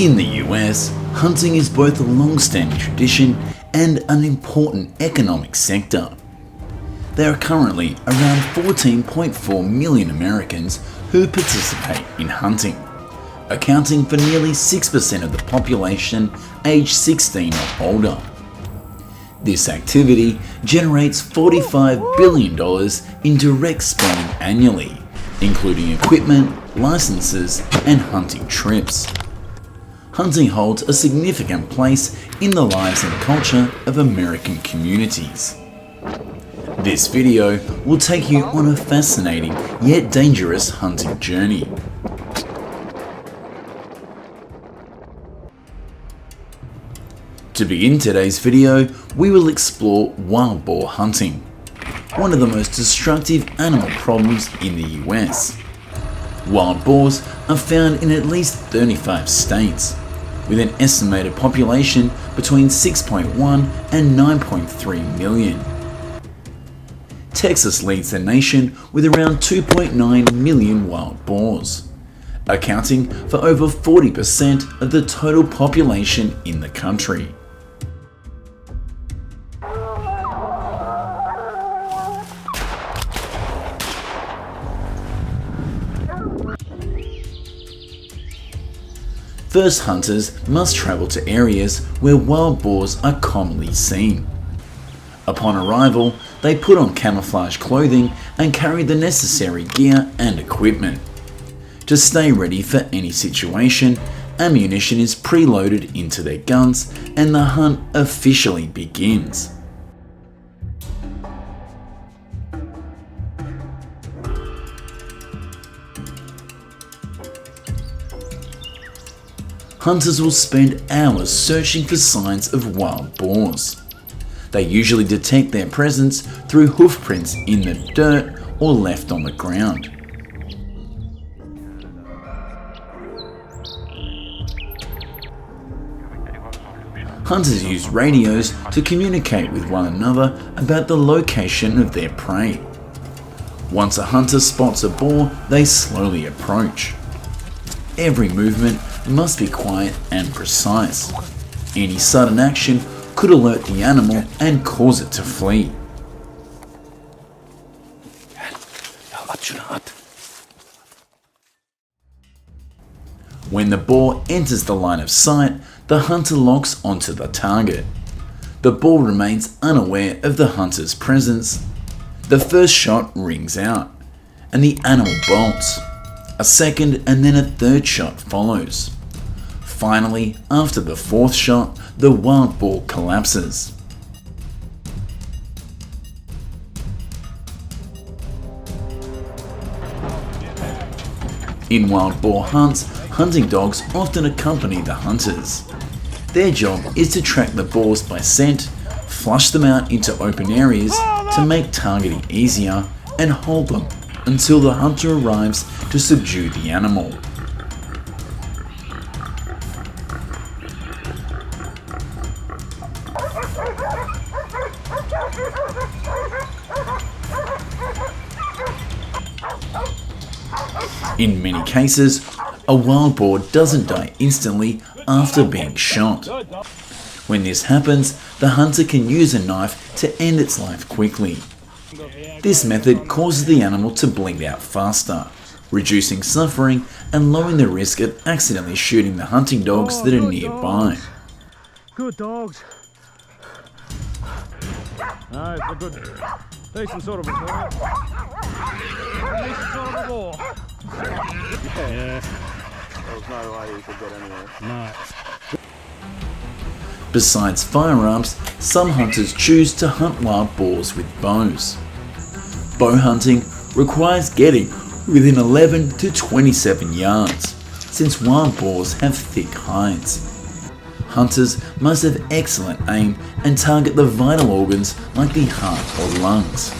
In the US, hunting is both a long-standing tradition and an important economic sector. There are currently around 14.4 million Americans who participate in hunting, accounting for nearly 6% of the population aged 16 or older. This activity generates $45 billion in direct spending annually, including equipment, licenses, and hunting trips. Hunting holds a significant place in the lives and culture of American communities. This video will take you on a fascinating yet dangerous hunting journey. To begin today's video, we will explore wild boar hunting, one of the most destructive animal problems in the US. Wild boars are found in at least 35 states, with an estimated population between 6.1 and 9.3 million. Texas leads the nation with around 2.9 million wild boars, accounting for over 40% of the total population in the country. First, hunters must travel to areas where wild boars are commonly seen. Upon arrival, they put on camouflage clothing and carry the necessary gear and equipment. To stay ready for any situation, ammunition is preloaded into their guns and the hunt officially begins. Hunters will spend hours searching for signs of wild boars. They usually detect their presence through hoof prints in the dirt or left on the ground. Hunters use radios to communicate with one another about the location of their prey. Once a hunter spots a boar, they slowly approach. Every movement must be quiet and precise. Any sudden action could alert the animal and cause it to flee. When the boar enters the line of sight, the hunter locks onto the target. The boar remains unaware of the hunter's presence. The first shot rings out, and the animal bolts. A second and then a third shot follows. Finally, after the fourth shot, the wild boar collapses. In wild boar hunts, hunting dogs often accompany the hunters. Their job is to track the boars by scent, flush them out into open areas to make targeting easier, and hold them until the hunter arrives to subdue the animal. In many cases, a wild boar doesn't die instantly after being shot. When this happens, the hunter can use a knife to end its life quickly. This method causes the animal to bleed out faster, reducing suffering and lowering the risk of accidentally shooting the hunting dogs that are nearby. Good dogs. No, it's a good, decent sort of a boar. Decent sort of a boar. Yeah. There was no way you could get anywhere. No. Besides firearms, some hunters choose to hunt wild boars with bows. Bow hunting requires getting within 11 to 27 yards, since wild boars have thick hides. Hunters must have excellent aim and target the vital organs like the heart or lungs.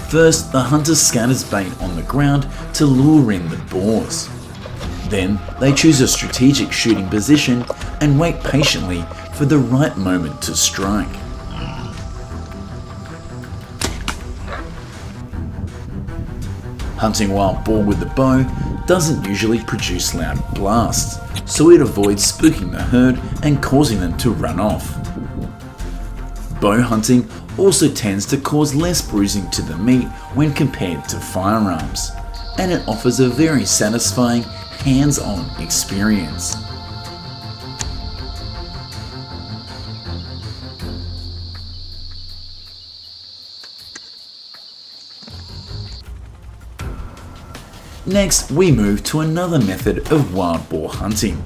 First, the hunter scatters bait on the ground to lure in the boars. Then, they choose a strategic shooting position and wait patiently for the right moment to strike. Hunting wild boar with the bow doesn't usually produce loud blasts, so it avoids spooking the herd and causing them to run off. Bow hunting also tends to cause less bruising to the meat when compared to firearms, and it offers a very satisfying hands-on experience. Next, we move to another method of wild boar hunting,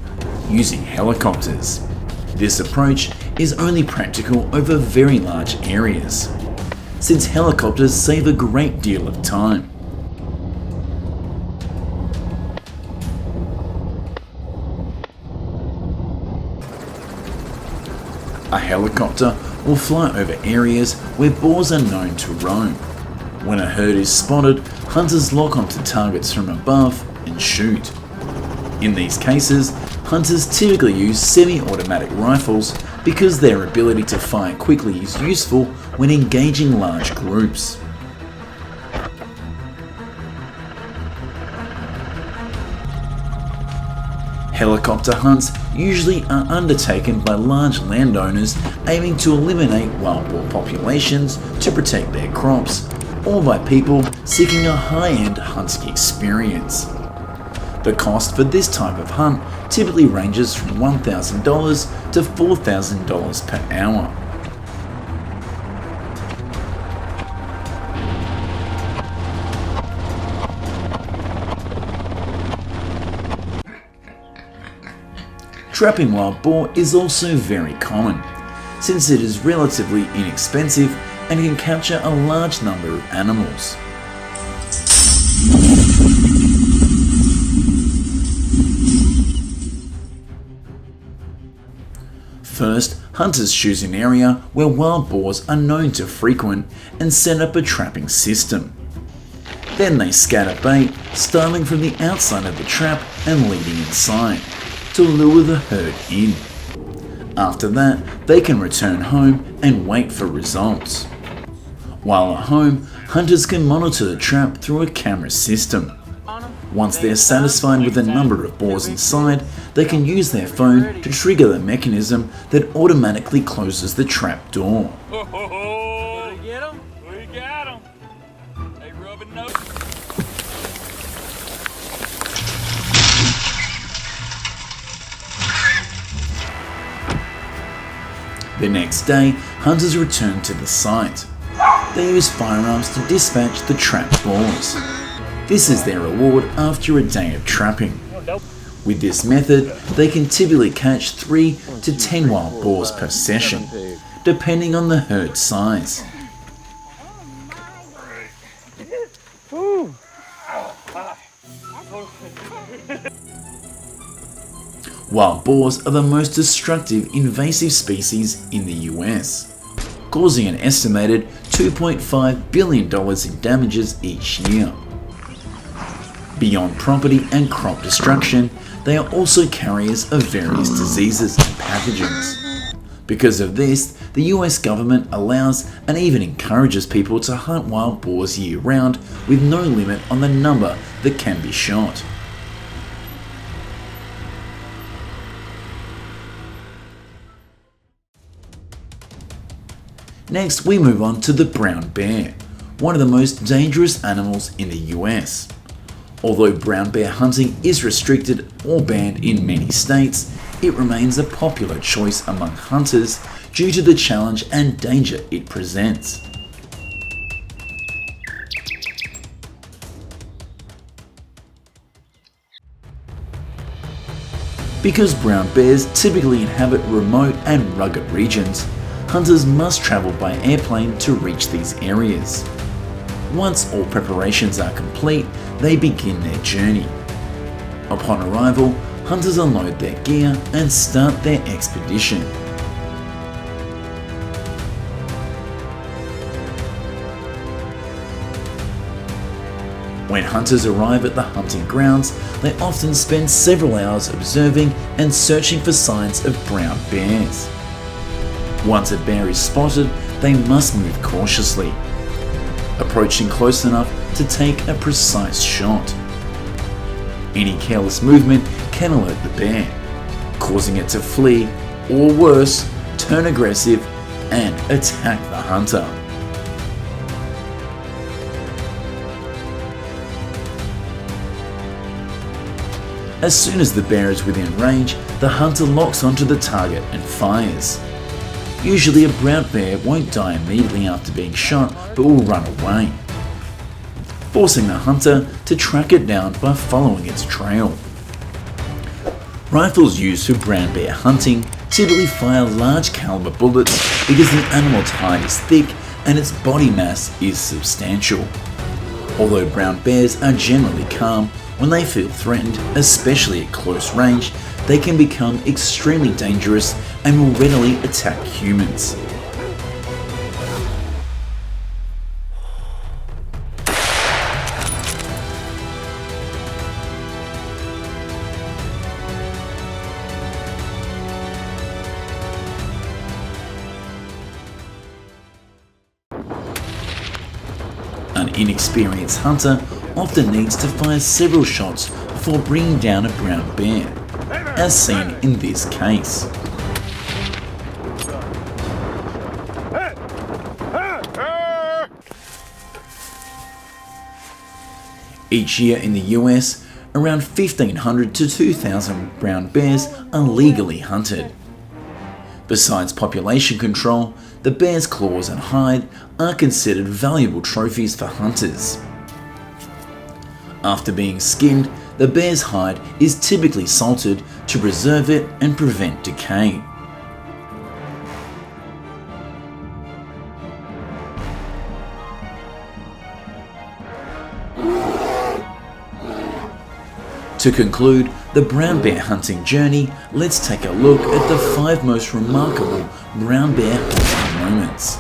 using helicopters. This approach is only practical over very large areas, since helicopters save a great deal of time. A helicopter will fly over areas where boars are known to roam. When a herd is spotted, hunters lock onto targets from above and shoot. In these cases, hunters typically use semi-automatic rifles because their ability to fire quickly is useful when engaging large groups. Helicopter hunts usually are undertaken by large landowners aiming to eliminate wild boar populations to protect their crops, or by people seeking a high-end hunting experience. The cost for this type of hunt typically ranges from $1,000 to $4,000 per hour. Trapping wild boar is also very common, since it is relatively inexpensive and can capture a large number of animals. First, hunters choose an area where wild boars are known to frequent and set up a trapping system. Then they scatter bait, starting from the outside of the trap and leading inside, to lure the herd in. After that, they can return home and wait for results. While at home, hunters can monitor the trap through a camera system. Once they're satisfied with the number of boars inside, they can use their phone to trigger the mechanism that automatically closes the trap door. We get 'em? We got 'em. They rubbing nose. The next day, hunters return to the site. They use firearms to dispatch the trapped boars. This is their reward after a day of trapping. With this method, they can typically catch 3 to 10 wild boars per session, depending on the herd size. Wild boars are the most destructive invasive species in the US, causing an estimated $2.5 billion in damages each year. Beyond property and crop destruction, they are also carriers of various diseases and pathogens. Because of this, the US government allows and even encourages people to hunt wild boars year-round with no limit on the number that can be shot. Next, we move on to the brown bear, one of the most dangerous animals in the US. Although brown bear hunting is restricted or banned in many states, it remains a popular choice among hunters due to the challenge and danger it presents. Because brown bears typically inhabit remote and rugged regions, hunters must travel by airplane to reach these areas. Once all preparations are complete, they begin their journey. Upon arrival, hunters unload their gear and start their expedition. When hunters arrive at the hunting grounds, they often spend several hours observing and searching for signs of brown bears. Once a bear is spotted, they must move cautiously. Approaching close enough to take a precise shot. Any careless movement can alert the bear, causing it to flee, or worse, turn aggressive and attack the hunter. As soon as the bear is within range, the hunter locks onto the target and fires. Usually a brown bear won't die immediately after being shot, but will run away, forcing the hunter to track it down by following its trail. Rifles used for brown bear hunting typically fire large caliber bullets because the animal's hide is thick and its body mass is substantial. Although brown bears are generally calm, when they feel threatened, especially at close range, they can become extremely dangerous and will readily attack humans. An inexperienced hunter often needs to fire several shots before bringing down a brown bear, as seen in this case. Each year in the US, around 1,500 to 2,000 brown bears are legally hunted. Besides population control, the bear's claws and hide are considered valuable trophies for hunters. After being skinned, the bear's hide is typically salted to preserve it and prevent decay. To conclude the brown bear hunting journey, let's take a look at the 5 most remarkable brown bear hunting moments.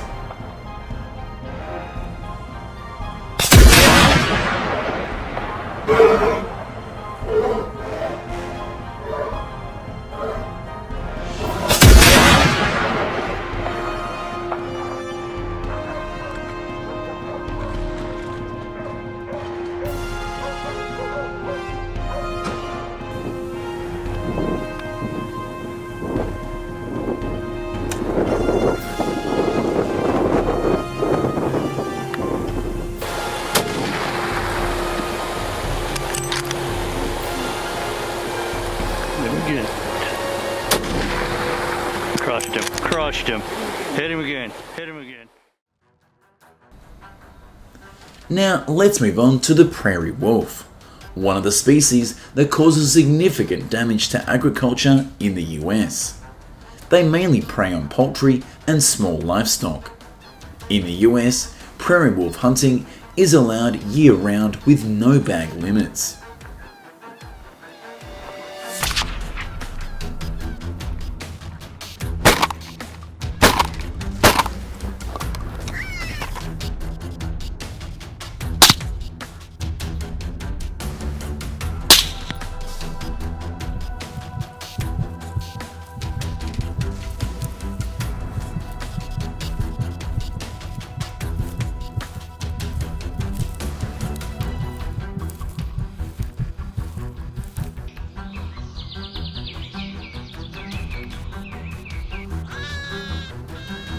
Crushed him. Hit him again. Now let's move on to the prairie wolf, one of the species that causes significant damage to agriculture in the US. They mainly prey on poultry and small livestock. In the US, prairie wolf hunting is allowed year-round with no bag limits.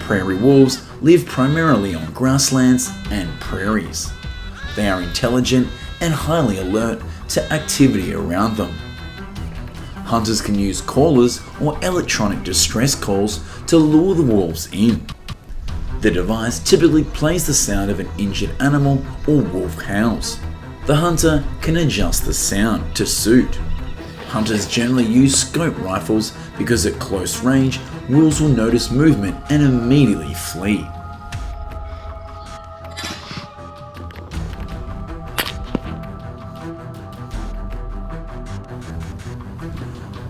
Prairie wolves live primarily on grasslands and prairies. They are intelligent and highly alert to activity around them. Hunters can use callers or electronic distress calls to lure the wolves in. The device typically plays the sound of an injured animal or wolf howls. The hunter can adjust the sound to suit. Hunters generally use scope rifles because at close range, wolves will notice movement and immediately flee.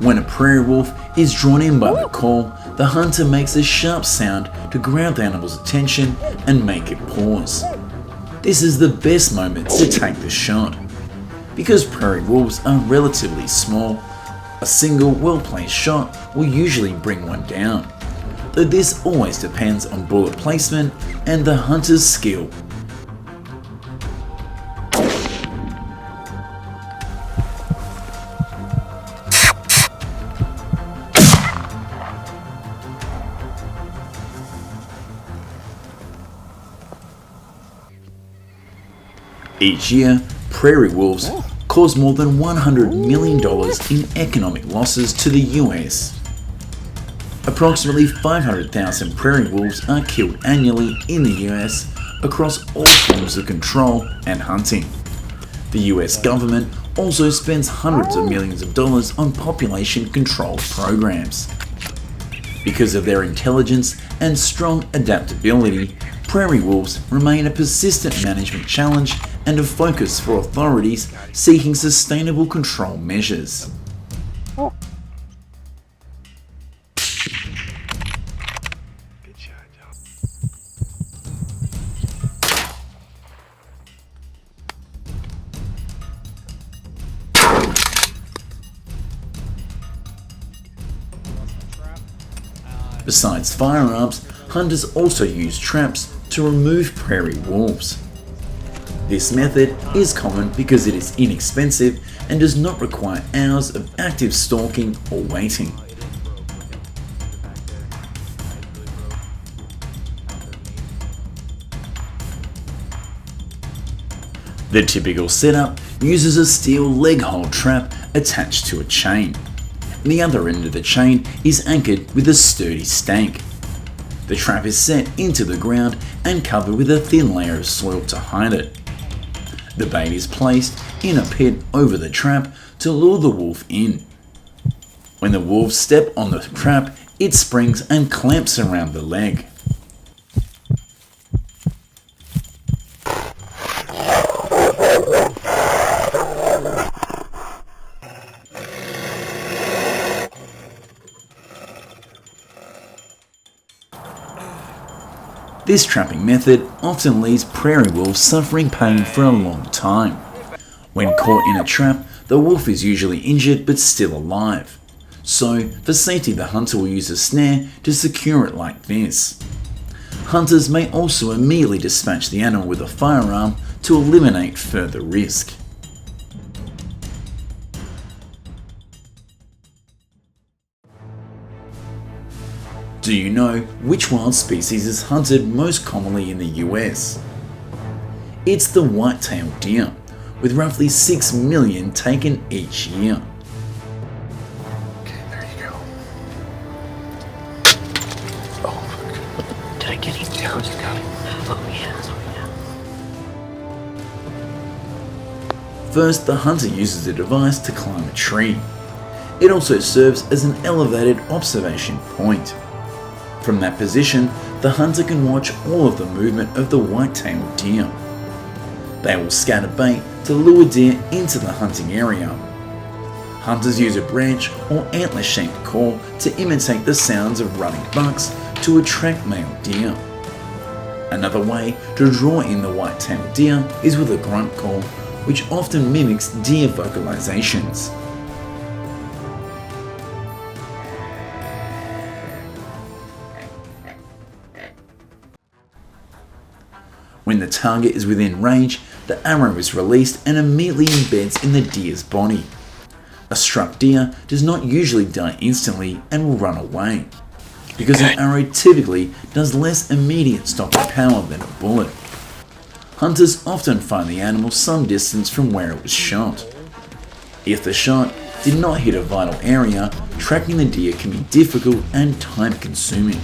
When a prairie wolf is drawn in by the call, the hunter makes a sharp sound to grab the animal's attention and make it pause. This is the best moment to take the shot. Because prairie wolves are relatively small, a single well-placed shot will usually bring one down, though this always depends on bullet placement and the hunter's skill. Each year, prairie wolves cause more than $100 million in economic losses to the US. Approximately 500,000 prairie wolves are killed annually in the US across all forms of control and hunting. The US government also spends hundreds of millions of dollars on population control programs. Because of their intelligence and strong adaptability, prairie wolves remain a persistent management challenge and a focus for authorities seeking sustainable control measures. Besides firearms, hunters also use traps to remove prairie wolves. This method is common because it is inexpensive and does not require hours of active stalking or waiting. The typical setup uses a steel leg hold trap attached to a chain. The other end of the chain is anchored with a sturdy stank. The trap is set into the ground and covered with a thin layer of soil to hide it. The bait is placed in a pit over the trap to lure the wolf in. When the wolves step on the trap, it springs and clamps around the leg. This trapping method often leaves prairie wolves suffering pain for a long time. When caught in a trap, the wolf is usually injured but still alive. So, for safety, the hunter will use a snare to secure it like this. Hunters may also immediately dispatch the animal with a firearm to eliminate further risk. Do you know which wild species is hunted most commonly in the US? It's the white-tailed deer, with roughly 6 million taken each year. Okay, there you go. Oh, did I get him? Yeah, I just got him. Oh yeah. First, the hunter uses a device to climb a tree. It also serves as an elevated observation point. From that position, the hunter can watch all of the movement of the white-tailed deer. They will scatter bait to lure deer into the hunting area. Hunters use a branch or antler-shaped call to imitate the sounds of running bucks to attract male deer. Another way to draw in the white-tailed deer is with a grunt call, which often mimics deer vocalizations. When the target is within range, the arrow is released and immediately embeds in the deer's body. A struck deer does not usually die instantly and will run away, because an arrow typically does less immediate stopping power than a bullet. Hunters often find the animal some distance from where it was shot. If the shot did not hit a vital area, tracking the deer can be difficult and time-consuming.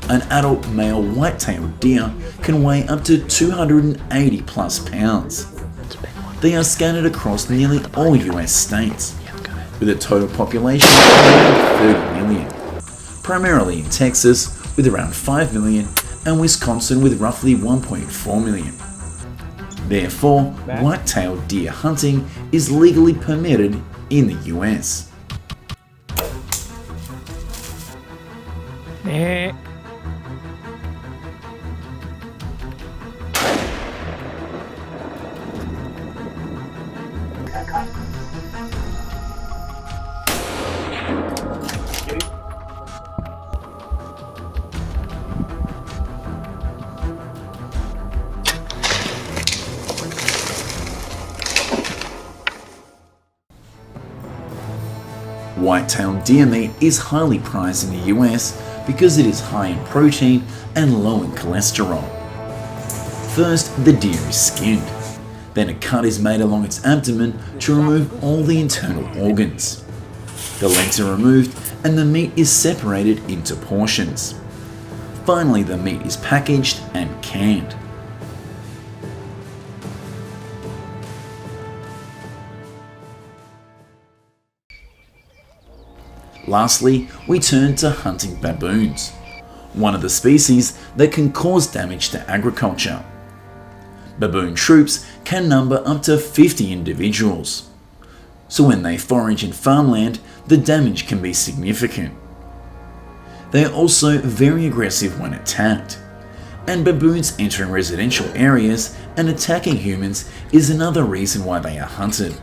An adult male white-tailed deer can weigh up to 280 plus pounds. They are scattered across nearly all US states, with a total population of around 30 million, primarily in Texas with around 5 million and Wisconsin with roughly 1.4 million. Therefore, white-tailed deer hunting is legally permitted in the US. White-tailed deer meat is highly prized in the US because it is high in protein and low in cholesterol. First, the deer is skinned. Then a cut is made along its abdomen to remove all the internal organs. The legs are removed and the meat is separated into portions. Finally, the meat is packaged and canned. Lastly, we turn to hunting baboons, one of the species that can cause damage to agriculture. Baboon troops can number up to 50 individuals, so when they forage in farmland, the damage can be significant. They are also very aggressive when attacked, and baboons entering residential areas and attacking humans is another reason why they are hunted.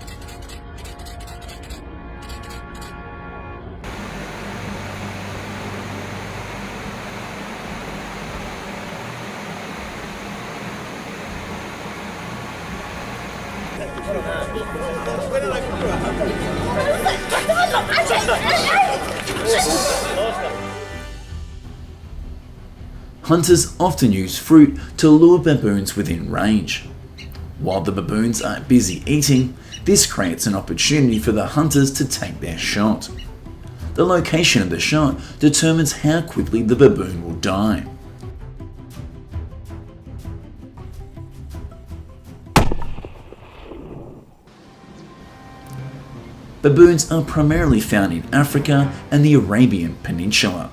Hunters often use fruit to lure baboons within range. While the baboons are busy eating, this creates an opportunity for the hunters to take their shot. The location of the shot determines how quickly the baboon will die. Baboons are primarily found in Africa and the Arabian Peninsula.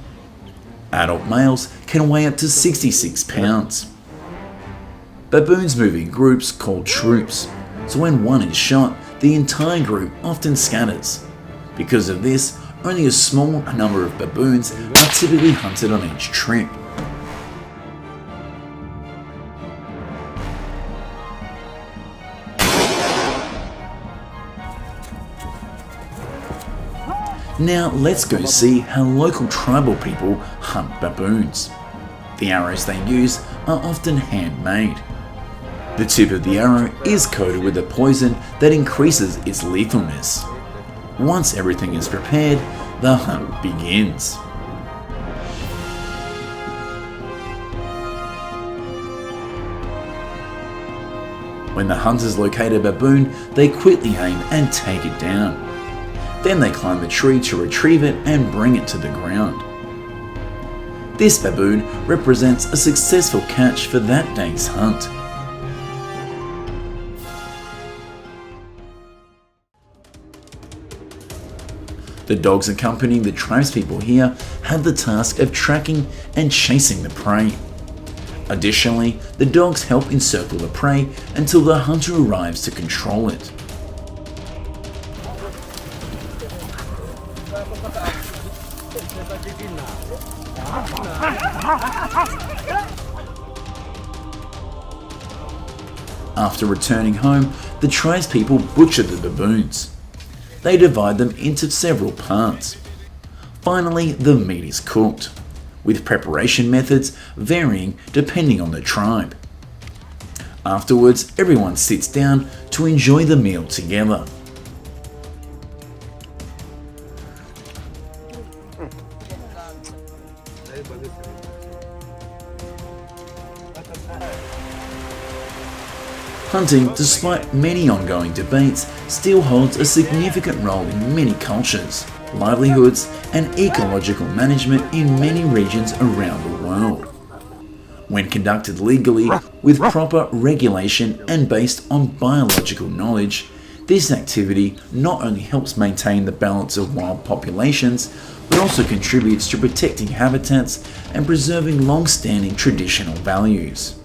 Adult males can weigh up to 66 pounds. Baboons move in groups called troops, so when one is shot, the entire group often scatters. Because of this, only a small number of baboons are typically hunted on each trip. Now let's go see how local tribal people hunt baboons. The arrows they use are often handmade. The tip of the arrow is coated with a poison that increases its lethalness. Once everything is prepared, the hunt begins. When the hunters locate a baboon, they quickly aim and take it down. Then they climb the tree to retrieve it and bring it to the ground. This baboon represents a successful catch for that day's hunt. The dogs accompanying the tribespeople here have the task of tracking and chasing the prey. Additionally, the dogs help encircle the prey until the hunter arrives to control it. After returning home, the tribespeople butcher the baboons. They divide them into several parts. Finally, the meat is cooked, with preparation methods varying depending on the tribe. Afterwards, everyone sits down to enjoy the meal together. Hunting, despite many ongoing debates, still holds a significant role in many cultures, livelihoods, and ecological management in many regions around the world. When conducted legally, with proper regulation and based on biological knowledge, this activity not only helps maintain the balance of wild populations, but also contributes to protecting habitats and preserving long-standing traditional values.